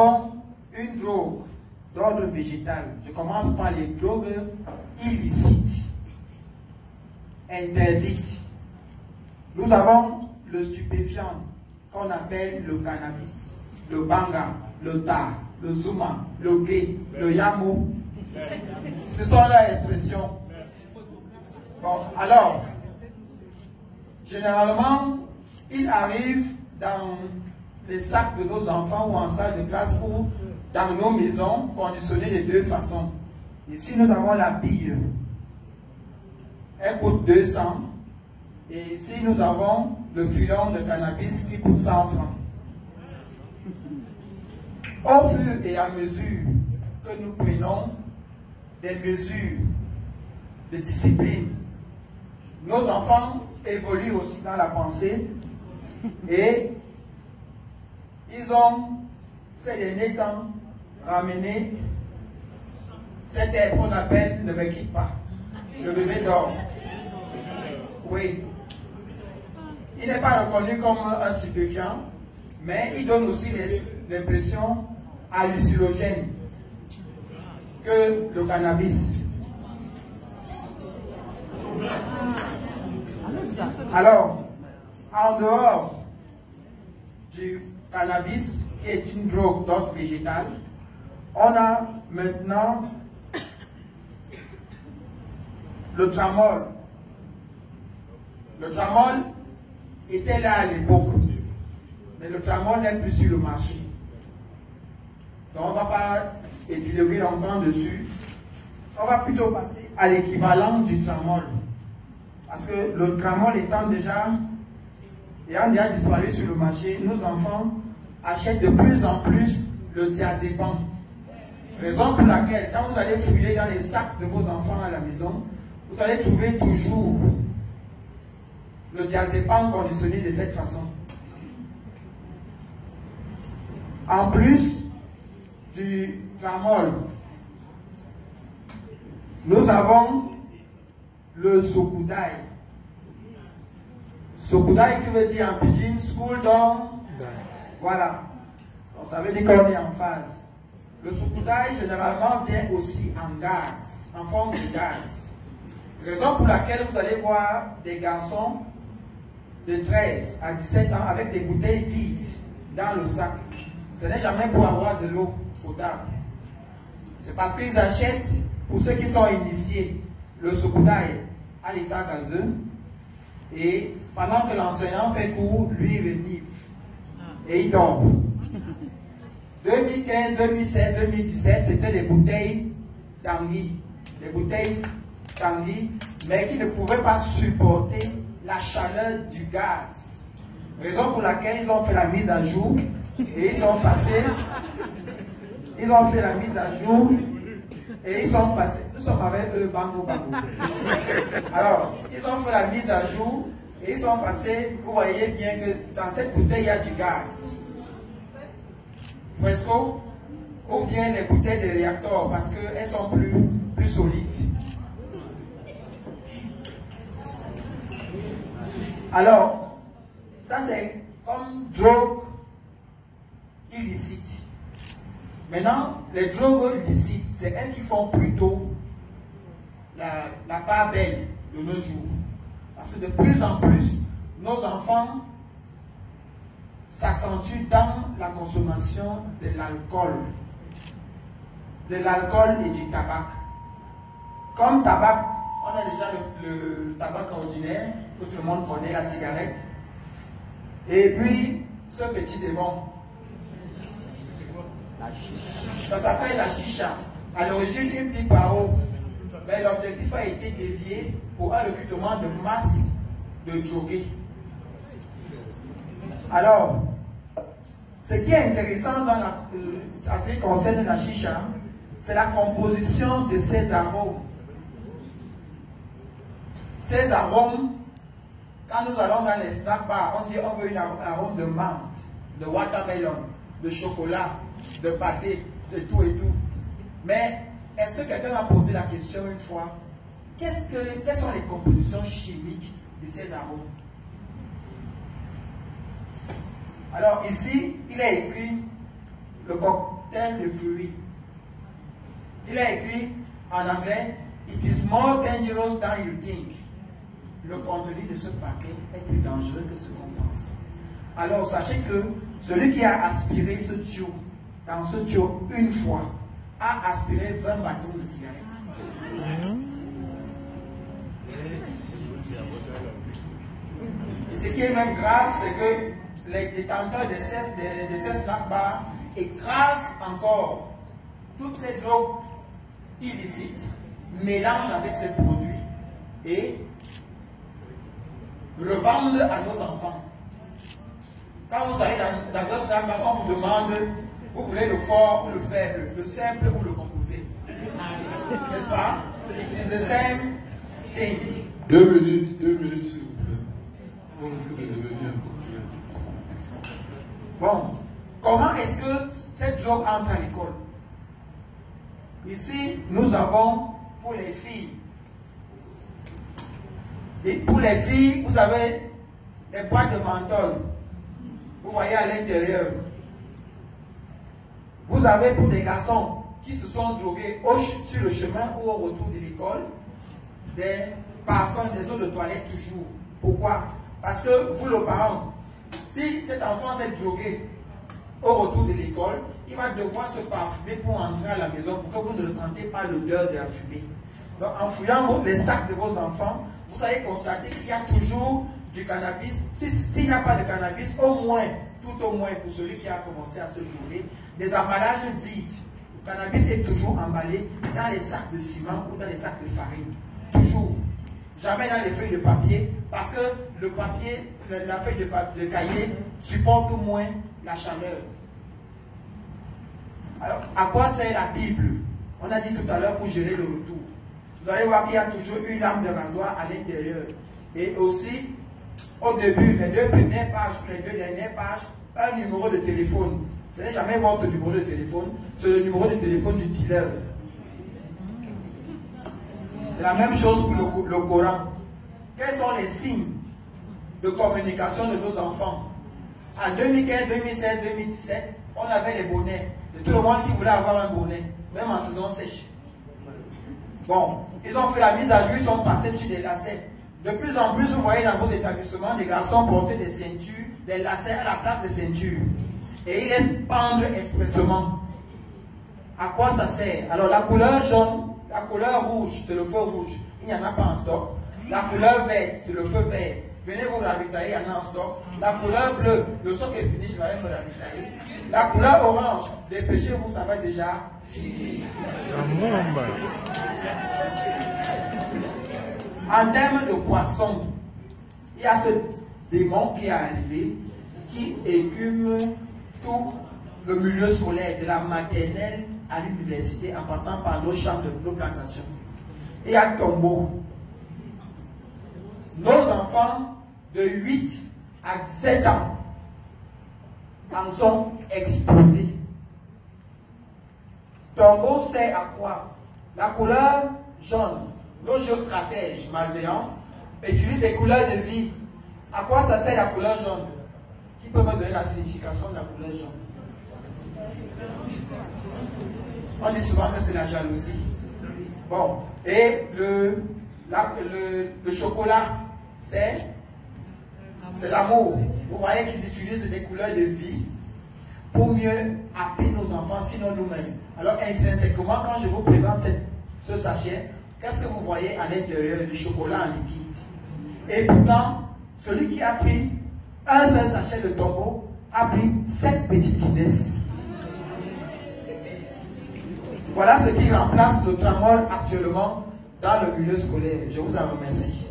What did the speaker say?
avons une drogue d'ordre végétal. Je commence par les drogues illicites, interdites. Nous avons le stupéfiant qu'on appelle le cannabis, le banga, le tar, le zuma, le gay, le yamo. Ce sont leurs expressions. Bon, alors, généralement, il arrive dans les sacs de nos enfants ou en salle de classe ou dans nos maisons conditionnées de deux façons. Ici, nous avons la bille. Elle coûte 200. Et ici, nous avons le filon de cannabis qui coûte 100 francs. Au fur et à mesure que nous prenons des mesures de discipline, nos enfants évoluent aussi dans la pensée et ils ont, ces derniers temps, ramené cette air qu'on appelle ne me quitte pas, le bébé dort. Oui. Il n'est pas reconnu comme un stupéfiant, mais il donne aussi l'impression hallucinogène que le cannabis. Alors, en dehors du cannabis, qui est une drogue d'ordre végétal, on a maintenant le tramol. Le tramol était là à l'époque, mais le tramol n'est plus sur le marché. Donc on ne va pas épiloguer longtemps dessus. On va plutôt passer à l'équivalent du tramol. Parce que le tramol ayant déjà disparu sur le marché, nos enfants achètent de plus en plus le diazépam. Raison pour laquelle, quand vous allez fouiller dans les sacs de vos enfants à la maison, vous allez trouver toujours le diazépam conditionné de cette façon. En plus du tramol, nous avons le sokudai. Sokudai qui veut dire en pidgin, school down. Voilà. Donc, ça veut dire qu'on est en phase. Le sokudai généralement vient aussi en gaz, en forme de gaz. Raison pour laquelle vous allez voir des garçons de 13 à 17 ans avec des bouteilles vides dans le sac. Ce n'est jamais pour avoir de l'eau potable. C'est parce qu'ils achètent, pour ceux qui sont initiés, le sokudai à l'état gazeux. Et pendant que l'enseignant fait cours, lui il renifle. Et il dort. 2015, 2016, 2017, c'était des bouteilles Tanguy. Des bouteilles Tanguy, mais qui ne pouvaient pas supporter la chaleur du gaz. Raison pour laquelle ils ont fait la mise à jour et ils ont passé. Ils ont fait la mise à jour et ils sont passés. Nous sommes avec eux, bango bango. Alors, ils ont fait la mise à jour et ils sont passés. Vous voyez bien que dans cette bouteille, il y a du gaz. Fresco, ou bien les bouteilles de réacteurs parce qu'elles sont plus solides. Alors, ça c'est comme drogue illicite. Maintenant, les drogues illicites, c'est elles qui font plutôt la part belle de nos jours. Parce que de plus en plus, nos enfants s'accentuent dans la consommation de l'alcool. De l'alcool et du tabac. Comme tabac, on a déjà le tabac ordinaire, que tout le monde connaît, la cigarette. Et puis, ce petit démon. Ça s'appelle la chicha. À l'origine, une pipe à eau. Mais l'objectif a été dévié pour un recrutement de masse de drogués. Alors, ce qui est intéressant dans à ce qui concerne la chicha, c'est la composition de ces arômes. Ces arômes, quand nous allons dans les snack bars, on dit on veut un arôme de menthe, de watermelon, de chocolat, de pâté, de tout et tout. Mais est-ce que quelqu'un a posé la question une fois, quelles sont les compositions chimiques de ces arômes? Alors ici, il est écrit le cocktail de fruits. Il a écrit en anglais, It is more dangerous than you think. Le contenu de ce paquet est plus dangereux que ce qu'on pense. Alors sachez que celui qui a aspiré ce tuyau, dans ce tuyau une fois, a aspiré 20 bâtons de cigarettes. Et ce qui est même grave, c'est que les détenteurs de ces snack bars écrasent encore toutes ces drogues illicites, mélangent avec ces produits et revendent à nos enfants. Quand vous allez dans un snack bar, on vous demande, vous voulez le fort ou le faible, le simple ou le composé. N'est-ce pas? It is the same thing. 2 minutes, s'il vous plaît. Bon, comment est-ce que cette drogue entre à l'école? Ici, nous avons pour les filles. Et pour les filles, vous avez des boîtes de menthol. Vous voyez à l'intérieur. Vous avez pour les garçons qui se sont drogués sur le chemin ou au retour de l'école, des parfums, des eaux de toilette toujours. Pourquoi? Parce que vous, le parent, si cet enfant s'est drogué au retour de l'école, il va devoir se parfumer pour entrer à la maison pour que vous ne le sentez pas l'odeur de la fumée. Donc en fouillant les sacs de vos enfants, vous allez constater qu'il y a toujours du cannabis. S'il n'y a pas de cannabis, au moins, tout au moins pour celui qui a commencé à se droguer, des emballages vides. Le cannabis est toujours emballé dans les sacs de ciment ou dans les sacs de farine. Toujours. Jamais dans les feuilles de papier, parce que le papier, la feuille de cahier supporte au moins la chaleur. Alors, à quoi sert la Bible? On a dit tout à l'heure pour gérer le retour. Vous allez voir qu'il y a toujours une lame de rasoir à l'intérieur. Et aussi, au début, les deux premières pages, les deux dernières pages, un numéro de téléphone. Ce n'est jamais votre numéro de téléphone, c'est le numéro de téléphone du dealer. C'est la même chose pour le Coran. Quels sont les signes de communication de nos enfants? En 2015, 2016, 2017, on avait les bonnets. C'est tout le monde qui voulait avoir un bonnet, même en saison sèche. Bon, ils ont fait la mise à jour, ils sont passés sur des lacets. De plus en plus, vous voyez dans vos établissements, des garçons porter des ceintures, des lacets à la place des ceintures. Et ils laissent pendre expressément. À quoi ça sert? Alors la couleur jaune, la couleur rouge, c'est le feu rouge. Il n'y en a pas en stock. La couleur verte, c'est le feu vert. Venez vous ravitailler, il y en a en stock. La couleur bleue, le stock est fini, je vais me ravitailler. La couleur orange, dépêchez-vous, ça va déjà finir. En termes de poissons, il y a ce démon qui est arrivé, qui écume tout le milieu scolaire, de la maternelle à l'université, en passant par nos champs de nos plantations. Il y a Tombeau. Nos enfants de 8 à 17 ans en sont exposés. Tombeau sert à quoi? La couleur jaune. Nos géostratèges malveillants utilisent des couleurs de vie. À quoi ça sert la couleur jaune? Qui peut me donner la signification de la couleur jaune? On dit souvent que c'est la jalousie. Bon, et le chocolat, c'est l'amour. Vous voyez qu'ils utilisent des couleurs de vie pour mieux happer nos enfants, sinon nous-mêmes. Alors intrinsèquement, quand je vous présente ce sachet, qu'est-ce que vous voyez à l'intérieur du chocolat en liquide? Et pourtant, celui qui a pris un seul sachet de Tombeau a pris 7 petites finesses. Voilà ce qui remplace le tramol actuellement dans le milieu scolaire. Je vous en remercie.